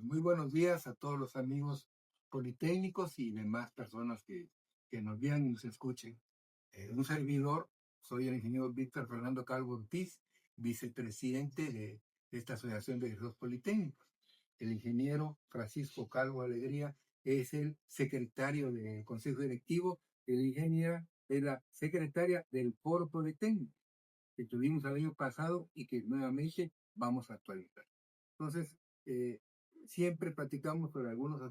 Muy buenos días a todos los amigos politécnicos y demás personas que nos vean y nos escuchen. Un servidor, soy el ingeniero Víctor Fernando Calvo Ortiz, vicepresidente de esta Asociación de Egresados Politécnicos. El ingeniero Francisco Calvo Alegría es el secretario del Consejo Directivo, y la ingeniera es la secretaria del Foro Politécnico, que tuvimos el año pasado y que nuevamente vamos a actualizar. Entonces, siempre platicamos sobre algunos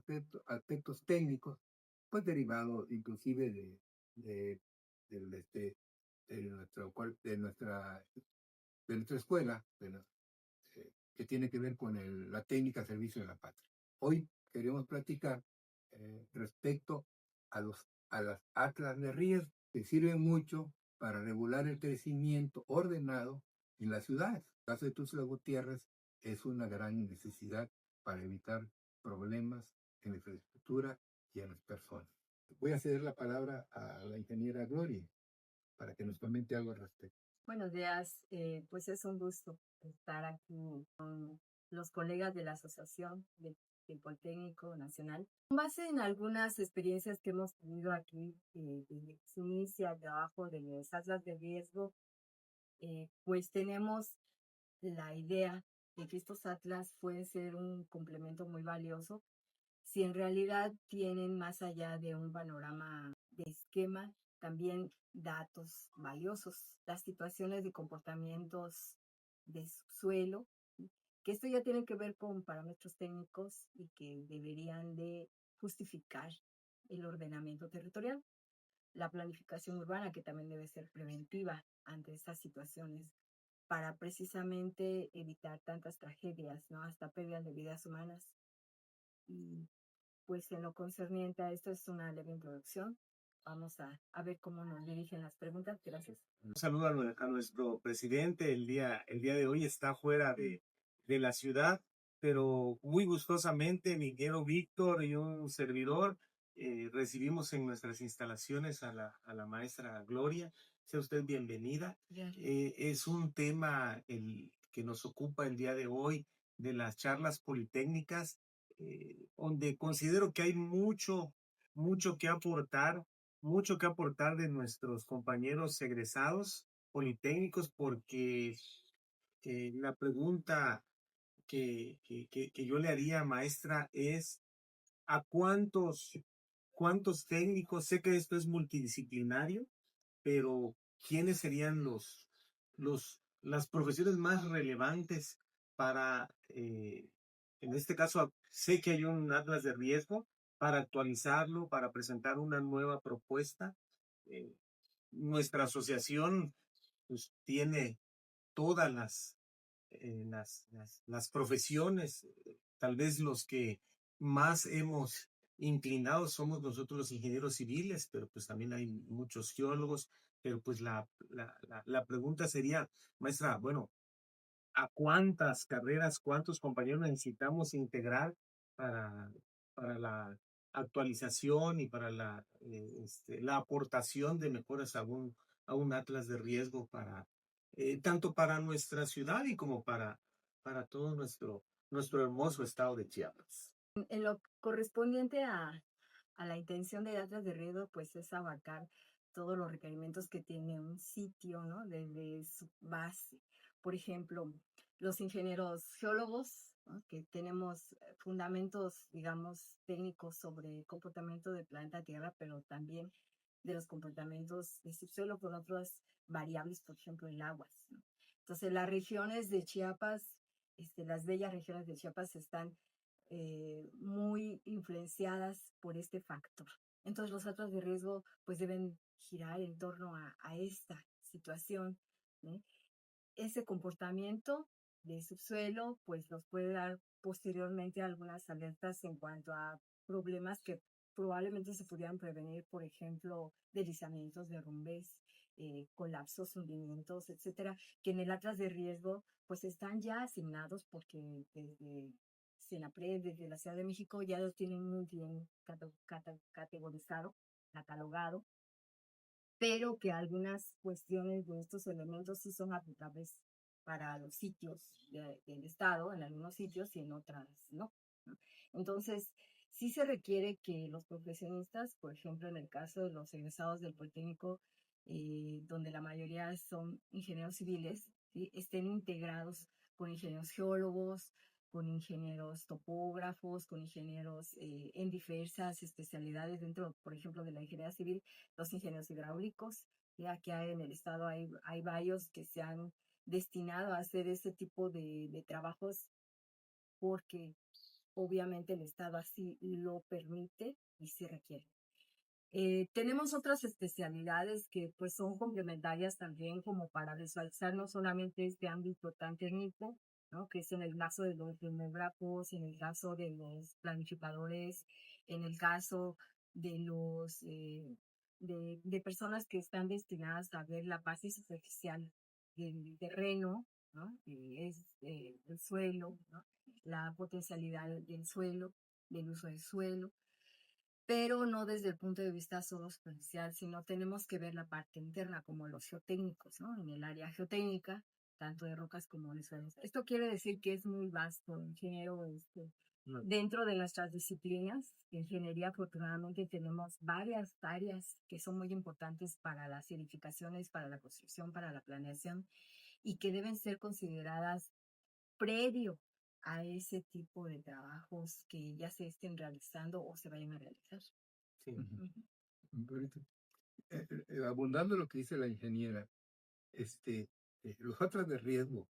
aspectos técnicos, pues derivados inclusive de, del, este, de nuestra escuela, que tiene que ver con la técnica al servicio de la patria. Hoy queremos platicar respecto a las atlas de riesgo, que sirven mucho para regular el crecimiento ordenado en las ciudades. El caso de Tuxtla Gutiérrez es una gran necesidad para evitar problemas en la infraestructura y en las personas. Voy a ceder la palabra a la ingeniera Gloria para que nos comente algo al respecto. Buenos días, pues es un gusto estar aquí con los colegas de la Asociación del Politécnico Nacional. Con base en algunas experiencias que hemos tenido aquí desde que se inicia el trabajo de las atlas de riesgo, pues tenemos la idea de que estos atlas pueden ser un complemento muy valioso si en realidad tienen más allá de un panorama de esquema, también datos valiosos, las situaciones de comportamientos de suelo, que esto ya tiene que ver con parámetros técnicos y que deberían de justificar el ordenamiento territorial. La planificación urbana, que también debe ser preventiva ante estas situaciones para precisamente evitar tantas tragedias, ¿no? Hasta pérdidas de vidas humanas. Y pues en lo concerniente a esto es una leve introducción. Vamos a ver cómo nos dirigen las preguntas. Gracias. Un saludo a nuestro presidente. El día de hoy está fuera de la ciudad, pero muy gustosamente Miguel Víctor y un servidor recibimos en nuestras instalaciones a la maestra Gloria. Sea usted bienvenida. Es un tema que nos ocupa el día de hoy de las charlas politécnicas, donde considero que hay mucho que aportar de nuestros compañeros egresados politécnicos, porque la pregunta que yo le haría, maestra, es ¿a cuántos técnicos? Sé que esto es multidisciplinario, pero ¿quiénes serían las profesiones más relevantes para, en este caso, sé que hay un atlas de riesgo, para actualizarlo, para presentar una nueva propuesta? Nuestra asociación pues, tiene todas las profesiones. Tal vez los que más hemos inclinado somos nosotros los ingenieros civiles, pero pues también hay muchos geólogos. Pero pues la pregunta sería, maestra, bueno, ¿a cuántas carreras, cuántos compañeros necesitamos integrar para, para la actualización y para la aportación de mejoras a un atlas de riesgo para tanto para nuestra ciudad y como para todo nuestro hermoso estado de Chiapas? En lo correspondiente a la intención de datos de riesgo, pues es abarcar todos los requerimientos que tiene un sitio, ¿no? Desde su base. Por ejemplo, los ingenieros geólogos, ¿no? Que tenemos fundamentos, digamos, técnicos sobre el comportamiento del planeta Tierra, pero también de los comportamientos de subsuelo con otras variables, por ejemplo, el agua, ¿no? Entonces, las regiones de Chiapas, las bellas regiones de Chiapas están muy influenciadas por este factor. Entonces los datos de riesgo pues deben girar en torno a esta situación, ¿sí? Ese comportamiento de subsuelo pues nos puede dar posteriormente algunas alertas en cuanto a problemas que probablemente se pudieran prevenir, por ejemplo, deslizamientos, derrumbes, colapsos, hundimientos, etcétera, que en el atlas de riesgo pues están ya asignados porque desde Senapred, desde la Ciudad de México, ya los tienen muy bien categorizado, catalogado, pero que algunas cuestiones de estos elementos sí son aplicables para los sitios del Estado, en algunos sitios y en otras no. Entonces, sí se requiere que los profesionistas, por ejemplo, en el caso de los egresados del Politécnico, donde la mayoría son ingenieros civiles, ¿sí?, estén integrados con ingenieros geólogos, con ingenieros topógrafos, con ingenieros en diversas especialidades dentro, por ejemplo, de la ingeniería civil, los ingenieros hidráulicos. Ya que en el estado hay varios que se han destinado a hacer ese tipo de trabajos porque obviamente el estado así lo permite y se requiere. Tenemos otras especialidades que pues son complementarias también como para visualizar no solamente este ámbito tan técnico, ¿no?, que es en el caso de los demógrafos, en el caso de los planificadores, en el caso de los de personas que están destinadas a ver la base superficial del terreno, ¿no?, que es el suelo, ¿no?, la potencialidad del suelo, del uso del suelo, pero no desde el punto de vista solo superficial, sino tenemos que ver la parte interna, como los geotécnicos, ¿no?, en el área geotécnica, tanto de rocas como de suelos. Esto quiere decir que es muy vasto, ingeniero. Dentro de nuestras disciplinas, de ingeniería, afortunadamente tenemos varias áreas que son muy importantes para las edificaciones, para la construcción, para la planeación, y que deben ser consideradas previo a ese tipo de trabajos que ya se estén realizando o se vayan a realizar. Sí. Ujú. Ujú. Ahorita, abundando lo que dice la ingeniera, los factores de riesgo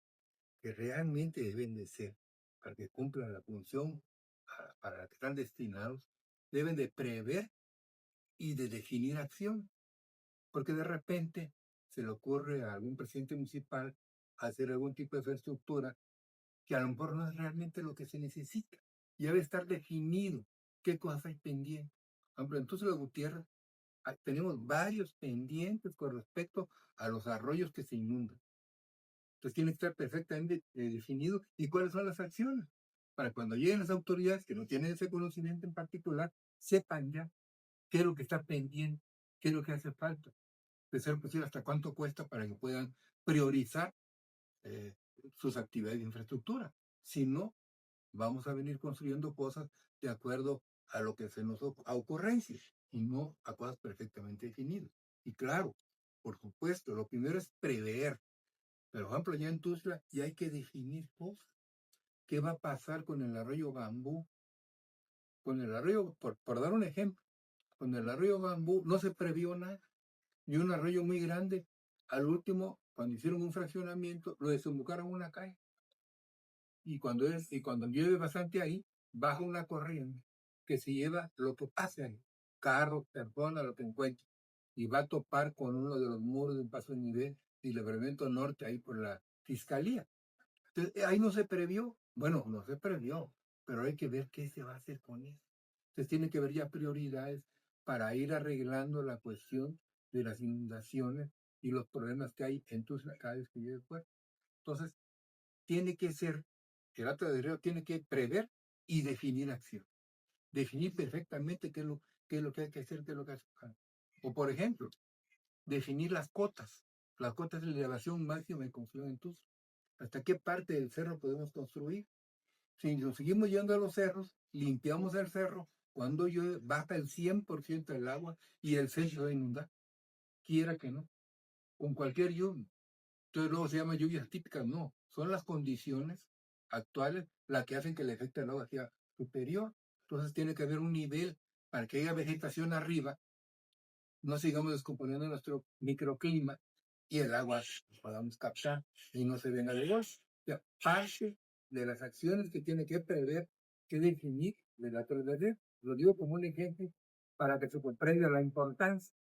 que realmente deben de ser para que cumplan la función para la que están destinados, deben de prever y de definir acción, porque de repente se le ocurre a algún presidente municipal hacer algún tipo de infraestructura que a lo mejor no es realmente lo que se necesita. Y debe estar definido qué cosas hay pendientes. Por ejemplo, entonces los Gutiérrez tenemos varios pendientes con respecto a los arroyos que se inundan. Entonces tiene que estar perfectamente definido y cuáles son las acciones, para cuando lleguen las autoridades que no tienen ese conocimiento en particular, sepan ya qué es lo que está pendiente, qué es lo que hace falta, de ser posible hasta cuánto cuesta para que puedan priorizar eh, sus actividades de infraestructura. Si no, vamos a venir construyendo cosas de acuerdo a lo que se nos a ocurrencias y no a cosas perfectamente definidas. Y claro, por supuesto, lo primero es prever. Pero, por ejemplo, ya en Tuzla ya hay que definir cosas. ¿Qué va a pasar con el arroyo Bambú? Con el arroyo, por dar un ejemplo, con el arroyo Bambú no se previó nada. Y un arroyo muy grande, al último, cuando hicieron un fraccionamiento, lo desembocaron en una calle. Y cuando llueve bastante ahí, baja una corriente que se lleva lo que pase ahí. Carros, personas, lo que encuentre. Y va a topar con uno de los muros de un paso de nivel y el libramiento norte ahí por la fiscalía. Entonces, ahí no se previó. Bueno, no se previó, pero hay que ver qué se va a hacer con eso. Entonces, tiene que haber ya prioridades para ir arreglando la cuestión de las inundaciones y los problemas que hay en tus cada vez que llegue el puerto. Entonces, tiene que ser, el acto de río tiene que prever y definir acción. Definir perfectamente qué es lo que hay que hacer, qué es lo que hay que hacer. O, por ejemplo, definir las cotas de la elevación máxima de construcción en Tuzla. ¿Hasta qué parte del cerro podemos construir? Si nos seguimos yendo a los cerros, limpiamos el cerro, cuando llueve, baja el 100% del agua y el cerro se va a inundar. Quiera que no, con cualquier lluvia. Entonces luego se llama lluvias típicas, no. Son las condiciones actuales las que hacen que el efecto del agua sea superior. Entonces tiene que haber un nivel para que haya vegetación arriba, no sigamos descomponiendo nuestro microclima y el agua podamos captar y no se venga de golpe. O sea, parte de las acciones que tiene que prever, que definir de la autoridad. Lo digo como un ejemplo para que se comprenda la importancia